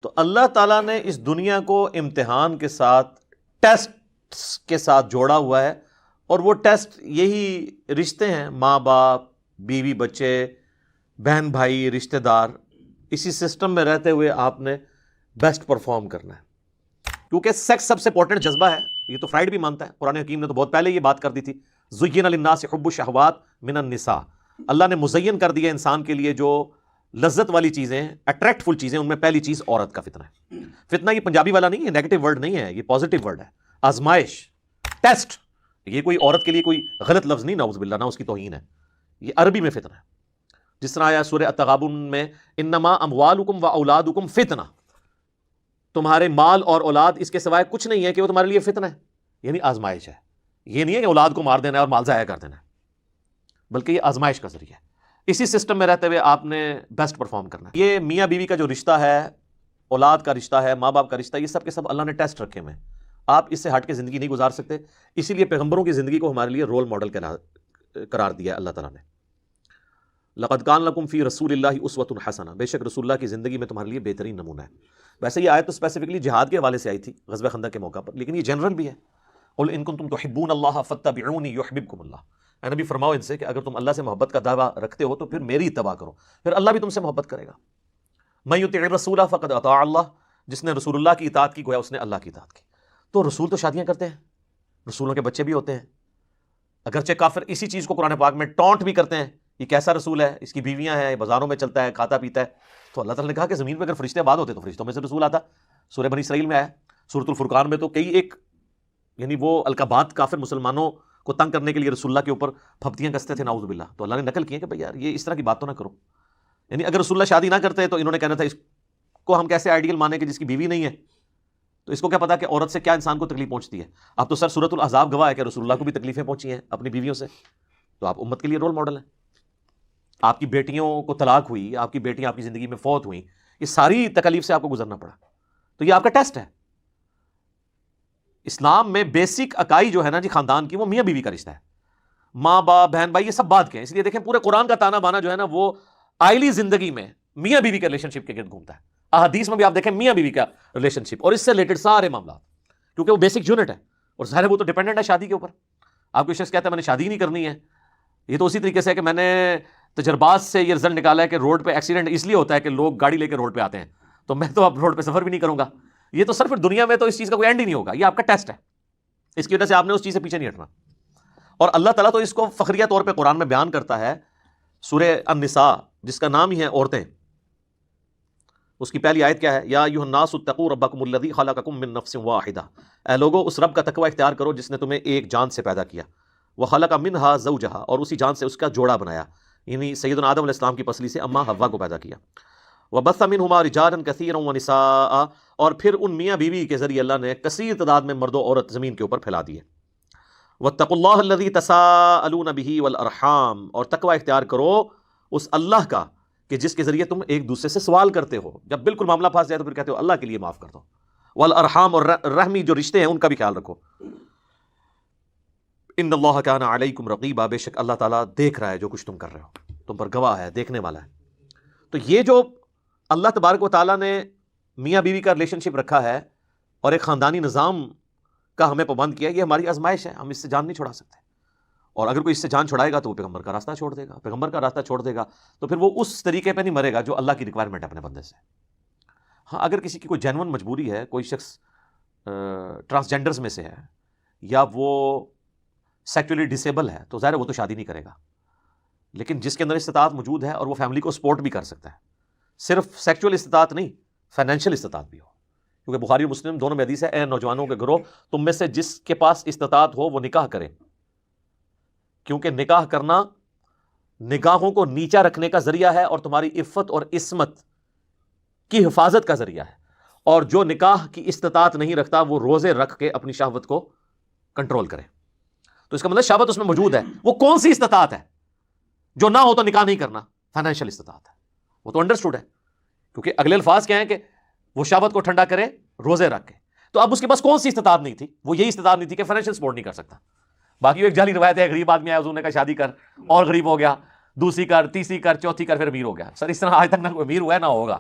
تو اللہ تعالیٰ نے اس دنیا کو امتحان کے ساتھ، ٹیسٹ کے ساتھ جوڑا ہوا ہے، اور وہ ٹیسٹ یہی رشتے ہیں، ماں باپ، بیوی بچے، بہن بھائی، رشتہ دار. اسی سسٹم میں رہتے ہوئے آپ نے بیسٹ پرفارم کرنا ہے، کیونکہ سیکس سب سے امپورٹنٹ جذبہ ہے. یہ تو فرائیڈ بھی مانتا ہے، قرآن حکیم نے تو بہت پہلے یہ بات کر دی تھی. زُيِّنَ لِلنَّاسِ حُبُّ الشَّهَوَاتِ مِنَ النِّسَاءِ، اللہ نے مزین کر دیا انسان کے لیے جو لذت والی چیزیں، اٹریکٹ فل چیزیں، ان میں پہلی چیز عورت کا فتنہ ہے. فتنہ یہ پنجابی والا نہیں ہے، نیگیٹو ورڈ نہیں ہے، یہ پازیٹیو ورڈ ہے. آزمائش، ٹیسٹ. یہ کوئی عورت کے لیے کوئی غلط لفظ نہیں، نعوذ باللہ، نہ اس کی توہین ہے. یہ عربی میں فتنہ ہے، جس طرح آیا سورہ التغابن میں انما اموالکم و اولادکم فتنہ، تمہارے مال اور اولاد اس کے سوائے کچھ نہیں ہے کہ وہ تمہارے لیے فتنہ ہے، یعنی آزمائش ہے. یہ نہیں ہے کہ اولاد کو مار دینا ہے اور مال ضائع کر دینا ہے، بلکہ یہ آزمائش کا ذریعہ ہے. اسی سسٹم میں رہتے ہوئے آپ نے بیسٹ پرفارم کرنا ہے. یہ میاں بیوی کا جو رشتہ ہے، اولاد کا رشتہ ہے، ماں باپ کا رشتہ، یہ سب کے سب اللہ نے ٹیسٹ رکھے ہوئے ہیں. آپ اس سے ہٹ کے زندگی نہیں گزار سکتے. اسی لیے پیغمبروں کی زندگی کو ہمارے لیے رول ماڈل قرار دیا ہے اللہ تعالیٰ نے. لقد کان لکم فی رسول اللہ اسوۃ حسنہ، بے شک رسول اللہ کی زندگی میں تمہارے لیے بہترین نمونہ ہے. ویسے یہ آیت تو اسپیسیفکلی جہاد کے حوالے سے آئی تھی، غزوہ خندق کے موقع پر، لیکن یہ جنرل بھی ہے. قل ان کنتم تحبون اللہ فاتبعونی یحببکم اللہ. اے نبی فرماؤ ان سے کہ اگر تم اللہ سے محبت کا دعویٰ رکھتے ہو تو پھر میری اتباع کرو، پھر اللہ بھی تم سے محبت کرے گا. من یطع الرسول فقد اطاع اللہ، جس نے رسول اللہ کی اطاعت کی گویا اس نے اللہ کی اطاعت کی. تو رسول تو شادیاں کرتے ہیں، رسولوں کے بچے بھی ہوتے ہیں، اگرچہ کافر اسی چیز کو قرآن پاک میں ٹونٹ بھی کرتے ہیں، یہ کیسا رسول ہے، اس کی بیویاں ہیں، بازاروں میں چلتا ہے، کھاتا پیتا ہے. تو اللہ تعالیٰ نے کہا کہ زمین پہ اگر فرشتے آباد ہوتے تو فرشتوں میں سے رسول آتا. سورہ بنی اسرائیل میں آیا، سورۃ الفرقان میں تو کئی ایک، یعنی وہ القابات کافر مسلمانوں کو تنگ کرنے کے لیے رسول اللہ کے اوپر پھپتیاں کستے تھے، نعوذ باللہ. تو اللہ نے نقل کی ہے کہ بھائی یار یہ اس طرح کی بات تو نہ کرو. یعنی اگر رسول اللہ شادی نہ کرتے تو انہوں نے کہنا تھا اس کو ہم کیسے آئیڈیل مانے کہ جس کی بیوی نہیں ہے، تو اس کو کیا پتا کہ عورت سے کیا انسان کو تکلیف پہنچتی ہے. اب تو سر سورۃ الاحزاب گواہ ہے کہ رسول اللہ کو بھی تکلیفیں پہنچی ہیں اپنی بیویوں سے. تو آپ امت کے لیے رول ماڈل ہیں. آپ کی بیٹیوں کو طلاق ہوئی، آپ کی بیٹیاں آپ کی زندگی میں فوت ہوئیں، یہ ساری تکلیف سے آپ کو گزرنا پڑا. تو یہ آپ کا ٹیسٹ ہے. اسلام میں بیسک اکائی جو ہے نا جی خاندان کی، وہ میاں بیوی کا رشتہ ہے. ماں باپ، بہن بھائی، یہ سب بات کے ہیں. اس لیے دیکھیں پورے قرآن کا تانا بانا جو ہے نا وہ آئلی زندگی میں میاں بیوی کے ریلیشن شپ کے گرد گھومتا ہے. احادیث میں بھی آپ دیکھیں میاں بیوی کا ریلیشن شپ اور اس سے ریلیٹڈ سارے معاملات، کیونکہ وہ بیسک یونٹ ہے اور ظاہر ہے وہ تو ڈیپینڈنٹ ہے شادی کے اوپر. آپ کوئی شخص کہتا ہے میں نے شادی نہیں کرنی ہے، یہ تو اسی طریقے سے ہے کہ میں نے تجربات سے یہ رزلٹ نکالا ہے کہ روڈ پہ ایکسیڈنٹ اس لیے ہوتا ہے کہ لوگ گاڑی لے کے روڈ پہ آتے ہیں، تو میں تو اب روڈ پہ سفر بھی نہیں کروں گا. یہ تو صرف دنیا میں تو اس چیز کا کوئی اینڈ ہی نہیں ہوگا. یہ آپ کا ٹیسٹ ہے، اس کی وجہ سے آپ نے اس چیز سے پیچھے نہیں ہٹنا. اور اللہ تعالیٰ تو اس کو فخریہ طور پہ قرآن میں بیان کرتا ہے. سورہ النساء جس کا نام ہی ہے عورتیں، اس کی پہلی آیت کیا ہے؟ یا ایھا الناس اتقوا ربکم الذی خلقکم من نفس واحدہ، اے لوگو اس رب کا تقوی اختیار کرو جس نے تمہیں ایک جان سے پیدا کیا. وخلق منھا زوجھا، اور اسی جان سے اس کا جوڑا بنایا، یعنی سیدنا آدم علیہ السلام کی پسلی سے اماں حوا کو پیدا کیا. وبث منہما رجالا کثیرا ونساء، اور پھر ان میاں بیوی کے ذریعے اللہ نے کثیر تعداد میں مرد و عورت زمین کے اوپر پھیلا دیے. واتقوا اللہ الذی تساءلون بہ والارحام، اور تقوی اختیار کرو اس اللہ کا کہ جس کے ذریعے تم ایک دوسرے سے سوال کرتے ہو. جب بالکل معاملہ پھنس جائے تو پھر کہتے ہو اللہ کے لیے معاف کر دو. والارحام، اور رحمی جو رشتے ہیں ان کا بھی خیال رکھو. ان اللہ کان علیکم رقیبا، بے شک اللہ تعالیٰ دیکھ رہا ہے جو کچھ تم کر رہے ہو، تم پر گواہ ہے، دیکھنے والا ہے. تو یہ جو اللہ تبارک و تعالیٰ نے میاں بیوی کا ریلیشن شپ رکھا ہے اور ایک خاندانی نظام کا ہمیں پابند کیا، یہ ہماری آزمائش ہے. ہم اس سے جان نہیں چھڑا سکتے، اور اگر کوئی اس سے جان چھڑائے گا تو وہ پیغمبر کا راستہ چھوڑ دے گا. پیغمبر کا راستہ چھوڑ دے گا تو پھر وہ اس طریقے پہ نہیں مرے گا جو اللہ کی ریکوائرمنٹ ہے اپنے بندے سے. ہاں اگر کسی کی کوئی جینون مجبوری ہے، کوئی شخص ٹرانسجینڈرز میں سے ہے یا وہ سیکچولی ڈسیبل ہے، تو ظاہر ہے وہ تو شادی نہیں کرے گا. لیکن جس کے اندر استطاعت موجود ہے اور وہ فیملی کو سپورٹ بھی کر سکتا ہے، صرف سیکچوئل استطاعت نہیں، فائنینشیل استطاعت بھی ہو. کیونکہ بخاری اور مسلم دونوں میں حدیث ہے، اے نوجوانوں کے گروہ، تم میں سے جس کے پاس استطاعت ہو وہ نکاح کرے، کیونکہ نکاح کرنا نگاہوں کو نیچا رکھنے کا ذریعہ ہے اور تمہاری عفت اور عصمت کی حفاظت کا ذریعہ ہے. اور جو نکاح کی استطاعت نہیں رکھتا وہ روزے رکھ کے اپنی شہوت کو کنٹرول کرے. تو اس کا مطلب شہوت اس میں موجود ہے. وہ کون سی استطاعت ہے؟ جو نہ ہو تو نکاح نہیں کرنا، فائنینشیل استطاعت ہے. وہ تو انڈرسٹوڈ ہے، کیونکہ اگلے الفاظ کیا ہیں کہ وہ شہوت کو ٹھنڈا کرے روزے رکھ کے. تو اب اس کے پاس کون سی استطاعت نہیں تھی؟ وہ یہی استطاعت نہیں تھی کہ فائنینشیل سپورٹ نہیں کر سکتا. باقی وہ ایک جعلی روایت ہے، غریب آدمی آیا حضور نے کہا شادی کر، اور غریب ہو گیا، دوسری کر، تیسری کر، چوتھی کر، پھر امیر ہو گیا. سر اس طرح آج تک نہ کوئی امیر ہوا ہے نہ ہوگا.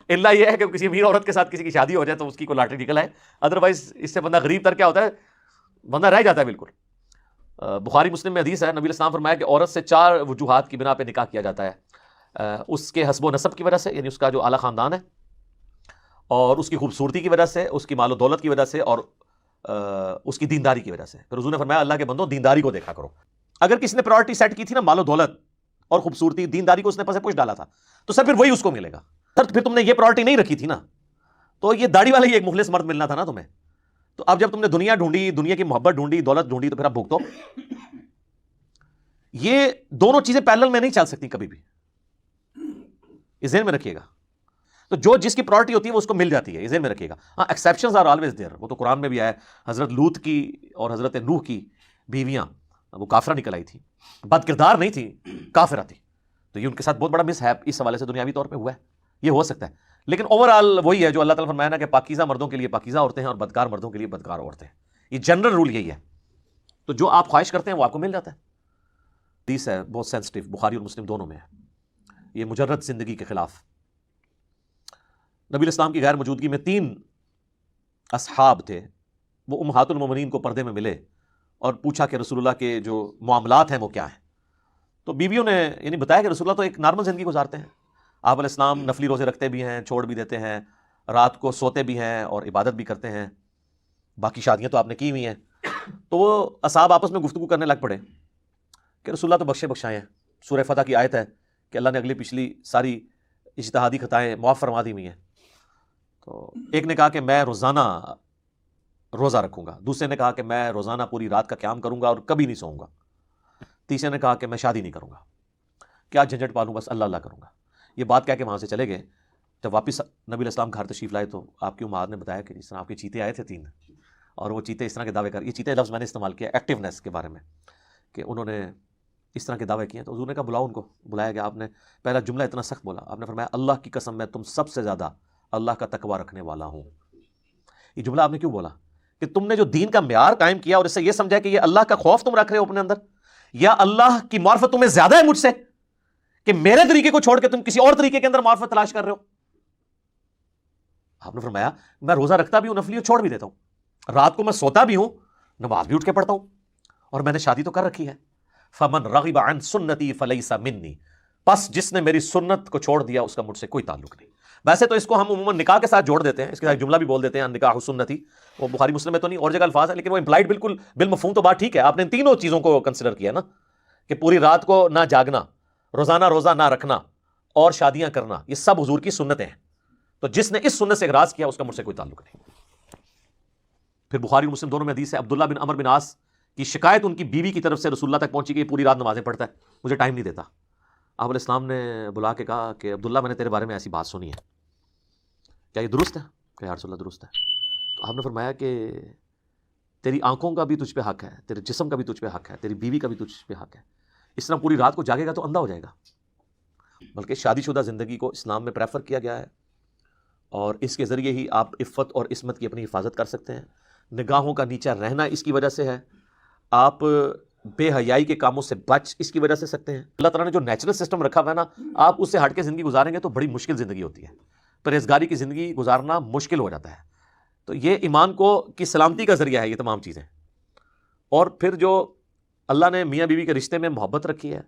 اللہ یہ ہے کہ کسی امیر عورت کے ساتھ کسی کی شادی ہو جائے تو اس کی کوئی لاٹری نکل آئے، ادروائز اس سے بندہ غریب تر کیا ہوتا ہے، بندہ رہ جاتا ہے بالکل۔ بخاری مسلم میں حدیث ہے، نبی علیہ السلام فرمایا کہ عورت سے 4 وجوہات کی بنا پہ نکاح کیا جاتا ہے، اس کے حسب و نسب کی وجہ سے، یعنی اس کا جو اعلیٰ خاندان ہے، اور اس کی خوبصورتی کی وجہ سے، اس کی مال و دولت کی وجہ سے، اور اس کی دینداری کی وجہ سے۔ پھر حضور نے فرمایا اللہ کے بندوں دینداری کو دیکھا کرو۔ اگر کسی نے پرائورٹی سیٹ کی تھی نا مال و دولت اور خوبصورتی، دینداری کو اس نے پسے پوش ڈالا تھا، تو سر پھر وہی اس کو ملے گا۔ سر پھر تم نے یہ پرائورٹی نہیں رکھی تھی نا، تو یہ داڑھی والا ہی ایک مخلص مرد ملنا تھا نا تمہیں۔ تو اب جب تم نے دنیا ڈھونڈی، دنیا کی محبت ڈھونڈی، دولت ڈھونڈی، تو پھر اب بھگتو۔ یہ دونوں چیزیں پیرلل میں نہیں چل سکتی کبھی بھی، یہ ذہن میں رکھیے گا۔ تو جو جس کی پرائورٹی ہوتی ہے وہ اس کو مل جاتی ہے، یہ ذہن میں رکھیے گا۔ ہاں ایکسیپشنز آر آلویز دیئر، وہ تو قرآن میں بھی آیا ہے۔ حضرت لوط کی اور حضرت نوح کی بیویاں وہ کافرہ نکل آئی تھی، بد کردار نہیں تھی، کافرہ تھی، تو یہ ان کے ساتھ بہت بڑا مس ہیپ اس حوالے سے دنیاوی طور پہ ہوا ہے، یہ ہو سکتا ہے۔ لیکن اوورآل وہی ہے جو اللہ تعالیٰ فرمایا نا کہ پاکیزہ مردوں کے لیے پاکیزہ عورتیں ہیں اور بدکار مردوں کے لیے بدکار عورتیں ہیں، یہ جنرل رول یہی ہے۔ تو جو آپ خواہش کرتے ہیں وہ آپ کو مل جاتا ہے۔ حدیث ہے بہت سینسٹیو، بخاری اور مسلم دونوں میں ہے، یہ مجرد زندگی کے خلاف۔ نبی علیہ السلام کی غیر موجودگی میں 3 اصحاب تھے، وہ امہات المومنین کو پردے میں ملے اور پوچھا کہ رسول اللہ کے جو معاملات ہیں وہ کیا ہیں۔ تو بیویوں نے یعنی بتایا کہ رسول اللہ تو ایک نارمل زندگی گزارتے ہیں، آپ علیہ السلام نفلی روزے رکھتے بھی ہیں، چھوڑ بھی دیتے ہیں، رات کو سوتے بھی ہیں اور عبادت بھی کرتے ہیں، باقی شادیاں تو آپ نے کی ہوئی ہیں۔ تو وہ اصحاب آپس میں گفتگو کرنے لگ پڑے کہ رسول اللہ تو بخشے بخشائے ہیں، سورہ فتح کی آیت ہے کہ اللہ نے اگلی پچھلی ساری اجتہادی خطائیں معاف فرما دی ہوئی ہیں۔ تو ایک نے کہا کہ میں روزانہ روزہ رکھوں گا، دوسرے نے کہا کہ میں روزانہ پوری رات کا قیام کروں گا اور کبھی نہیں سوؤں گا، تیسرے نے کہا کہ میں شادی نہیں کروں گا، کیا جھنجھٹ پالوں، بس اللہ اللہ کروں گا۔ یہ بات کہہ کے وہاں سے چلے گئے۔ جب واپس نبی علیہ السلام گھر تشریف لائے تو آپ کی امہات نے بتایا کہ جس طرح آپ کے چیتے آئے تھے 3، اور وہ چیتے اس طرح کے دعوے کر، یہ چیتے لفظ میں نے استعمال کیا ایکٹیونیس کے بارے میں کہ انہوں نے اس طرح کے دعوے کیے ہیں۔ تو حضور نے کہا بلاؤ ان کو، بلایا گیا۔ آپ نے پہلا جملہ اتنا سخت بولا، آپ نے فرمایا اللہ کی قسم میں تم سب سے زیادہ اللہ کا تقوی رکھنے والا ہوں۔ یہ جملہ آپ نے کیوں بولا؟ کہ تم نے جو دین کا معیار قائم کیا اور اس سے یہ سمجھا کہ یہ اللہ کا خوف تم رکھ رہے ہو اپنے اندر، یا اللہ کی معرفت تمہیں زیادہ ہے مجھ سے کہ میرے طریقے کو چھوڑ کے تم کسی اور طریقے کے اندر معرفت تلاش کر رہے ہو؟ آپ نے فرمایا میں روزہ رکھتا بھی ہوں، نفلی چھوڑ بھی دیتا ہوں، رات کو میں سوتا بھی ہوں، نماز بھی اٹھ کے پڑھتا ہوں، اور میں نے شادی تو کر رکھی ہے۔ فمن رغب عن سنتی فلیس منی، پس جس نے میری سنت کو چھوڑ دیا اس کا مجھ سے کوئی تعلق نہیں۔ ویسے تو اس کو ہم عموماً نکاح کے ساتھ جوڑ دیتے ہیں، اس کے ساتھ جملہ بھی بول دیتے ہیں نکاح سنتی، وہ بخاری مسلم میں تو نہیں، اور جگہ الفاظ ہے، لیکن وہ امپلائڈ بالکل بالمفہوم تو بات ٹھیک ہے۔ آپ نے ان تینوں چیزوں کو کنسیڈر کیا نا، کہ پوری رات کو نہ جاگنا، روزانہ روزہ نہ رکھنا، اور شادیاں کرنا، یہ سب حضور کی سنتیں ہیں۔ تو جس نے اس سنت سے اغراض کیا اس کا مجھ سے کوئی تعلق نہیں۔ پھر بخاری اور مسلم دونوں میں حدیث ہے، عبداللہ بن عمر بن عاص کی شکایت ان کی بیوی کی طرف سے رسول اللہ تک پہنچی کہ یہ پوری رات نمازیں پڑھتا ہے، مجھے ٹائم نہیں دیتا۔ آپ علیہ السلام نے بلا کے کہا کہ عبداللہ میں نے تیرے بارے میں ایسی بات سنی ہے، کیا یہ درست ہے؟ کہ یا رسول اللہ درست ہے۔ تو آپ نے فرمایا کہ تیری آنکھوں کا بھی تجھ پہ حق ہے، تیرے جسم کا بھی تجھ پہ حق ہے، تیری بیوی کا بھی تجھ پہ حق ہے، اس طرح پوری رات کو جاگے گا تو اندھا ہو جائے گا۔ بلکہ شادی شدہ زندگی کو اسلام میں پریفر کیا گیا ہے، اور اس کے ذریعے ہی آپ عفت اور عصمت کی اپنی حفاظت کر سکتے ہیں۔ نگاہوں کا نیچا رہنا اس کی وجہ سے ہے، آپ بے حیائی کے کاموں سے بچ اس کی وجہ سے سکتے ہیں۔ اللہ تعالیٰ نے جو نیچرل سسٹم رکھا ہوا ہے نا، آپ اس سے ہٹ کے زندگی گزاریں گے تو بڑی مشکل زندگی ہوتی ہے، پرہیزگاری کی زندگی گزارنا مشکل ہو جاتا ہے۔ تو یہ ایمان کو کی سلامتی کا ذریعہ ہے یہ تمام چیزیں۔ اور پھر جو اللہ نے میاں بیوی کے رشتے میں محبت رکھی ہے،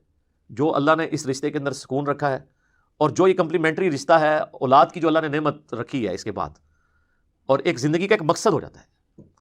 جو اللہ نے اس رشتے کے اندر سکون رکھا ہے، اور جو یہ کمپلیمنٹری رشتہ ہے اولاد کی جو اللہ نے نعمت رکھی ہے اس کے بعد، اور ایک زندگی کا ایک مقصد ہو جاتا ہے۔